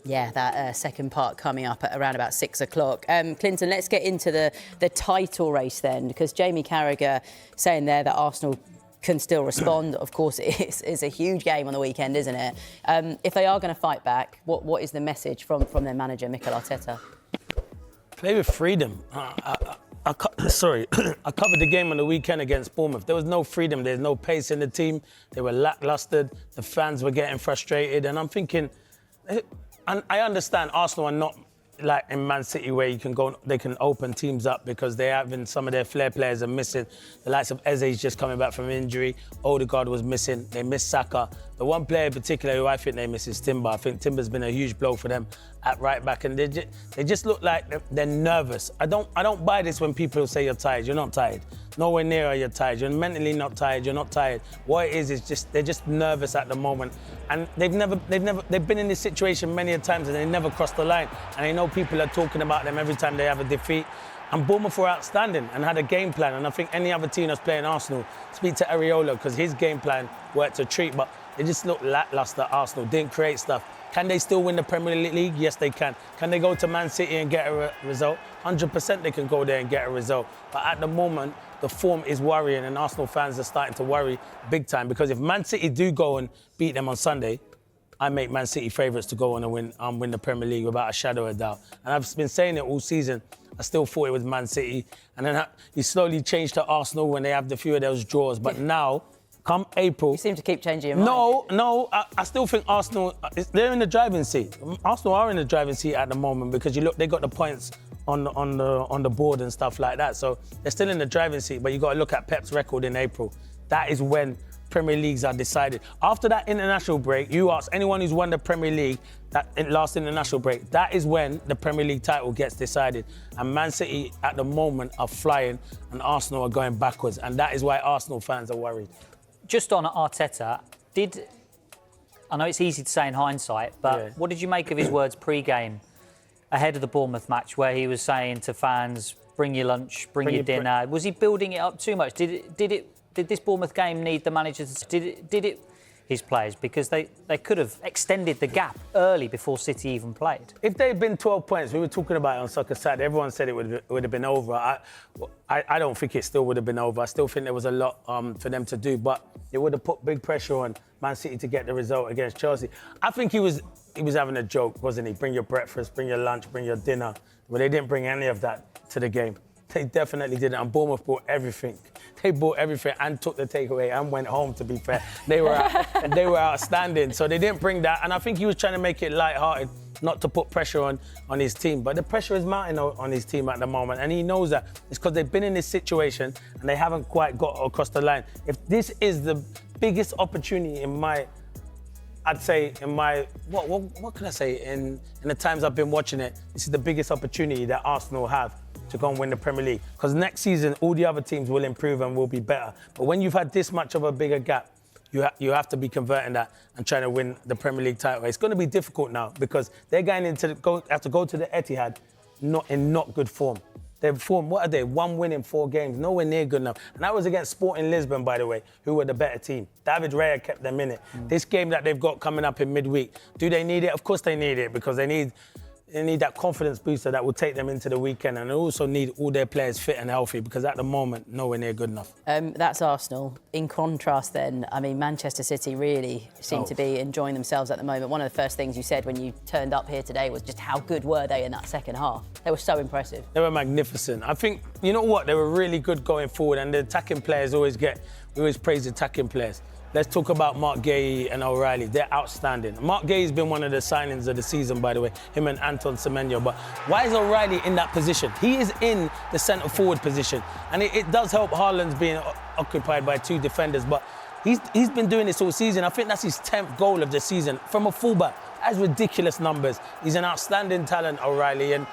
Yeah, that second part coming up at around about 6 o'clock. Clinton, let's get into the title race then, because Jamie Carragher saying there that Arsenal can still respond. Of course, it's a huge game on the weekend, isn't it? If they are going to fight back, what is the message from their manager, Mikel Arteta? Play with freedom. I covered the game on the weekend against Bournemouth. There was no freedom. There's no pace in the team. They were lackluster. The fans were getting frustrated. And I'm thinking, and I understand Arsenal are not like in Man City where they can open teams up because they having some of their flair players are missing. The likes of Eze's just coming back from injury. Odegaard was missing. They missed Saka. The one player in particular who I think they miss is Timber. I think Timber's been a huge blow for them at right back, and they just look like they're nervous. I don't buy this when people say you're tired. You're not tired. Nowhere near are you tired. You're mentally not tired. You're not tired. What it is just they're just nervous at the moment, and they've been in this situation many a times and they never crossed the line. And I know people are talking about them every time they have a defeat. And Bournemouth were outstanding and had a game plan. And I think any other team that's playing Arsenal, speak to Areola because his game plan worked a treat. But they just looked lackluster. Arsenal didn't create stuff. Can they still win the Premier League? Yes, they can. Can they go to Man City and get a result? 100% they can go there and get a result. But at the moment, the form is worrying, and Arsenal fans are starting to worry big time, because if Man City do go and beat them on Sunday, I make Man City favourites to go on and win the Premier League without a shadow of a doubt. And I've been saying it all season. I still thought it was Man City. And then he slowly changed to Arsenal when they have the few of those draws. But now, come April... You seem to keep changing your mind. No, I still think Arsenal, they're in the driving seat. Arsenal are in the driving seat at the moment because you look, they got the points on the board and stuff like that. So they're still in the driving seat, but you got to look at Pep's record in April. That is when Premier Leagues are decided. After that international break, you ask anyone who's won the Premier League, that last international break, that is when the Premier League title gets decided. And Man City at the moment are flying and Arsenal are going backwards. And that is why Arsenal fans are worried. Just on Arteta, I know it's easy to say in hindsight, but What did you make of his words pre-game ahead of the Bournemouth match, where he was saying to fans, bring your lunch, bring your dinner? Was he building it up too much? Did this Bournemouth game need the manager to... his players, because they could have extended the gap early before City even played. If they had been 12 points, we were talking about it on Soccer Saturday, everyone said it would have been over. I don't think it still would have been over. I still think there was a lot for them to do, but it would have put big pressure on Man City to get the result against Chelsea. I think he was having a joke, wasn't he? Bring your breakfast, bring your lunch, bring your dinner. But they didn't bring any of that to the game. They definitely didn't, and Bournemouth brought everything. They bought everything and took the takeaway and went home, to be fair. They were outstanding, so they didn't bring that. And I think he was trying to make it light-hearted, not to put pressure on his team. But the pressure is mounting on his team at the moment, and he knows that. It's because they've been in this situation and they haven't quite got across the line. If this is the biggest opportunity in my... I'd say in my, what can I say? In the times I've been watching it, this is the biggest opportunity that Arsenal have to go and win the Premier League. Because next season, all the other teams will improve and will be better. But when you've had this much of a bigger gap, you have to be converting that and trying to win the Premier League title. It's going to be difficult now because they're going have to go to the Etihad not good form. Their form, what are they? 1 win in 4 games, nowhere near good enough. And that was against Sporting Lisbon, by the way, who were the better team. David Raya kept them in it. This game that they've got coming up in midweek, do they need it? Of course they need it, because they need that confidence booster that will take them into the weekend, and they also need all their players fit and healthy, because at the moment, nowhere near good enough. That's Arsenal. In contrast then, I mean, Manchester City really seem to be enjoying themselves at the moment. One of the first things you said when you turned up here today was just how good were they in that second half. They were so impressive. They were magnificent. I think, you know what, they were really good going forward, and the attacking players we always praise the attacking players. Let's talk about Mark Guéhi and O'Reilly. They're outstanding. Mark Guéhi's been one of the signings of the season, by the way, him and Anton Semenyo. But why is O'Reilly in that position? He is in the centre-forward position. And it does help Haaland's being occupied by 2 defenders. But he's been doing this all season. I think that's his 10th goal of the season from a fullback. That's ridiculous numbers. He's an outstanding talent, O'Reilly. And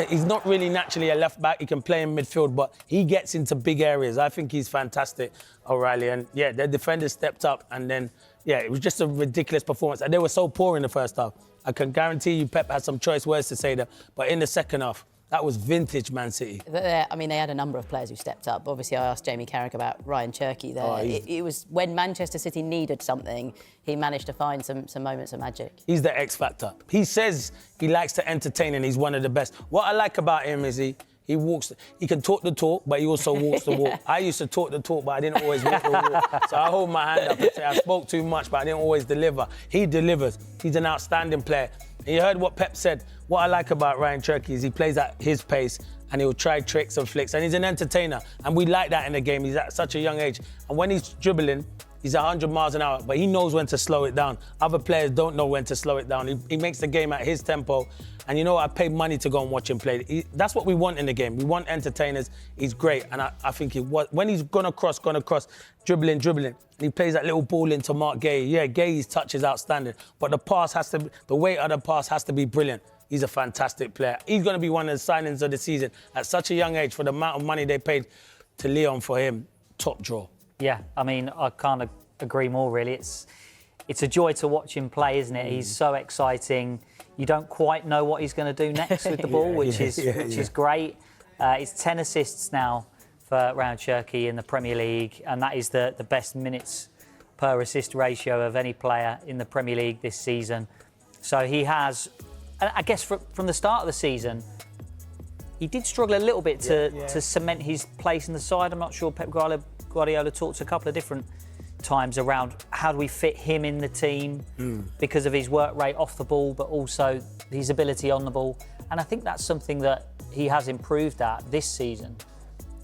he's not really naturally a left-back. He can play in midfield, but he gets into big areas. I think he's fantastic, O'Reilly. And, yeah, their defenders stepped up. And then, yeah, it was just a ridiculous performance. And they were so poor in the first half. I can guarantee you Pep had some choice words to say that. But in the second half, That was vintage Man City. I mean, they had a number of players who stepped up. Obviously, I asked Jamie Carragher about Ryan Cherky there. Oh, it was when Manchester City needed something, he managed to find some moments of magic. He's the X factor. He says he likes to entertain and he's one of the best. What I like about him is he can talk the talk, but he also walks the walk. I used to talk the talk, but I didn't always walk the walk. So I hold my hand up and say I spoke too much, but I didn't always deliver. He delivers. He's an outstanding player. And you heard what Pep said. What I like about Ryan Cherky is he plays at his pace and he'll try tricks and flicks. And he's an entertainer. And we like that in the game. He's at such a young age. And when he's dribbling, he's 100 miles an hour, but he knows when to slow it down. Other players don't know when to slow it down. He makes the game at his tempo. And you know, I paid money to go and watch him play. That's what we want in the game. We want entertainers. He's great. And I think when he's gonna cross, dribbling. And he plays that little ball into Mark Gay. Yeah, Gay's touch is outstanding. But the weight of the pass has to be brilliant. He's a fantastic player. He's gonna be one of the signings of the season at such a young age for the amount of money they paid to Lyon for him. Top draw. Yeah, I mean, I can't agree more, really. It's a joy to watch him play, isn't it? He's so exciting. You don't quite know what he's going to do next with the ball, which is great. It's 10 assists now for Ryan Cherky in the Premier League, and that is the best minutes per assist ratio of any player in the Premier League this season. So he has, and I guess from the start of the season, he did struggle a little bit to cement his place in the side. I'm not sure Pep Guardiola talked a couple of different times around how do we fit him in the team because of his work rate off the ball, but also his ability on the ball. And I think that's something that he has improved at this season.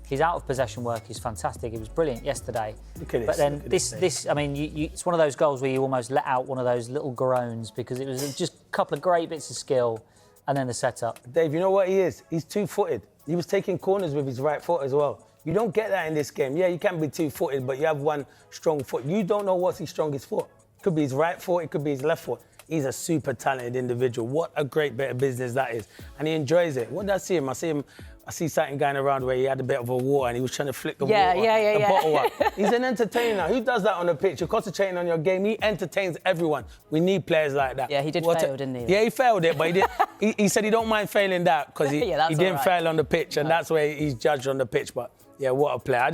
His out of possession work is fantastic. It was brilliant yesterday. Look at but then this, I mean, it's one of those goals where you almost let out one of those little groans because it was just a couple of great bits of skill and then the setup. Dave, you know what he is? He's two-footed. He was taking corners with his right foot as well. You don't get that in this game. Yeah, you can be two-footed, but you have one strong foot. You don't know what's his strongest foot. It could be his right foot, it could be his left foot. He's a super talented individual. What a great bit of business that is. And he enjoys it. What did I see him? I see something going around where he had a bit of a water and he was trying to flick the bottle up. He's an entertainer. Who does that on the pitch? You're concentrating on your game. He entertains everyone. We need players like that. Yeah, he did fail, didn't he? Yeah, he failed it, but he did. he said he don't mind failing that because he didn't fail on the pitch, and that's where he's judged on the pitch. But yeah, what a player.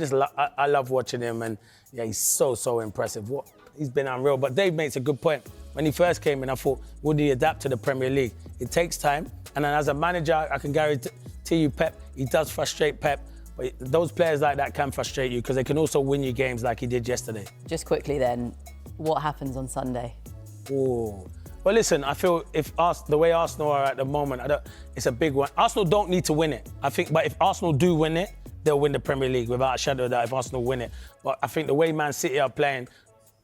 I love watching him, and yeah, he's so impressive. He's been unreal. But Dave makes a good point. When he first came in, I thought, would he adapt to the Premier League? It takes time, and then as a manager, I can guarantee you, Pep, he does frustrate Pep. But those players like that can frustrate you because they can also win you games like he did yesterday. Just quickly then, what happens on Sunday? Oh. Well, listen, I feel the way Arsenal are at the moment, it's a big one. Arsenal don't need to win it, I think, but if Arsenal do win it, they'll win the Premier League without a shadow of doubt if Arsenal win it. But I think the way Man City are playing,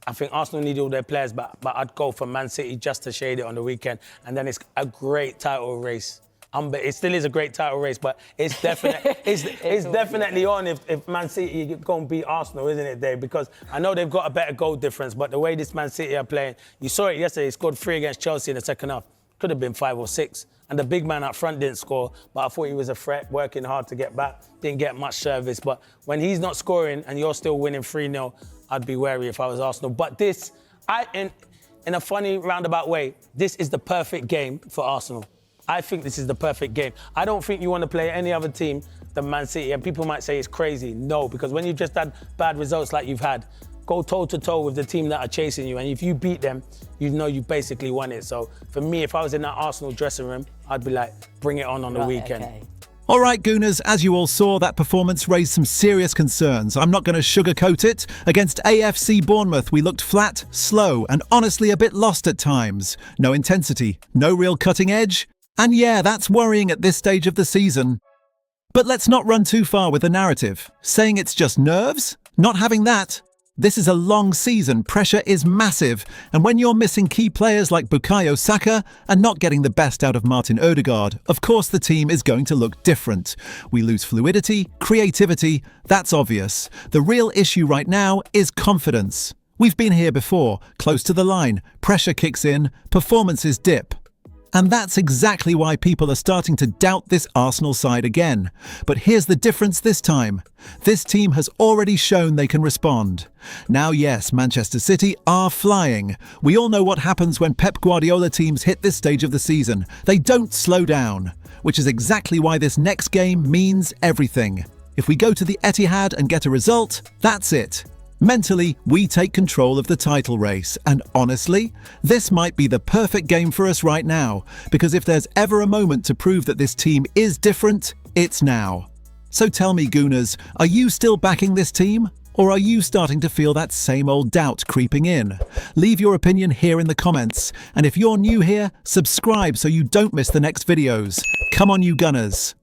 I think Arsenal need all their players, but I'd go for Man City just to shade it on the weekend. And then it's a great title race. It still is a great title race, but it's definitely it's definitely on if Man City go and beat Arsenal, isn't it, Dave? Because I know they've got a better goal difference, but the way this Man City are playing, you saw it yesterday. He scored 3 against Chelsea in the second half. Could have been 5 or 6. And the big man up front didn't score, but I thought he was a threat, working hard to get back. Didn't get much service, but when he's not scoring and you're still winning 3-0, I'd be wary if I was Arsenal. But in a funny roundabout way, this is the perfect game for Arsenal. I think this is the perfect game. I don't think you want to play any other team than Man City, and people might say it's crazy. No, because when you've just had bad results like you've had, go toe-to-toe with the team that are chasing you, and if you beat them, you know you basically won it. So for me, if I was in that Arsenal dressing room, I'd be like, bring it on the weekend. Okay. All right, Gooners, as you all saw, that performance raised some serious concerns. I'm not going to sugarcoat it. Against AFC Bournemouth, we looked flat, slow, and honestly a bit lost at times. No intensity, no real cutting edge. And yeah, that's worrying at this stage of the season. But let's not run too far with the narrative. Saying it's just nerves? Not having that. This is a long season, pressure is massive, and when you're missing key players like Bukayo Saka and not getting the best out of Martin Odegaard, of course the team is going to look different. We lose fluidity, creativity, that's obvious. The real issue right now is confidence. We've been here before, close to the line, pressure kicks in, performances dip. And that's exactly why people are starting to doubt this Arsenal side again. But here's the difference this time. This team has already shown they can respond. Now, yes, Manchester City are flying. We all know what happens when Pep Guardiola teams hit this stage of the season. They don't slow down, which is exactly why this next game means everything. If we go to the Etihad and get a result, that's it. Mentally, we take control of the title race, and honestly, this might be the perfect game for us right now, because if there's ever a moment to prove that this team is different, it's now. So tell me, Gooners, are you still backing this team? Or are you starting to feel that same old doubt creeping in? Leave your opinion here in the comments, and if you're new here, subscribe so you don't miss the next videos. Come on, you Gunners!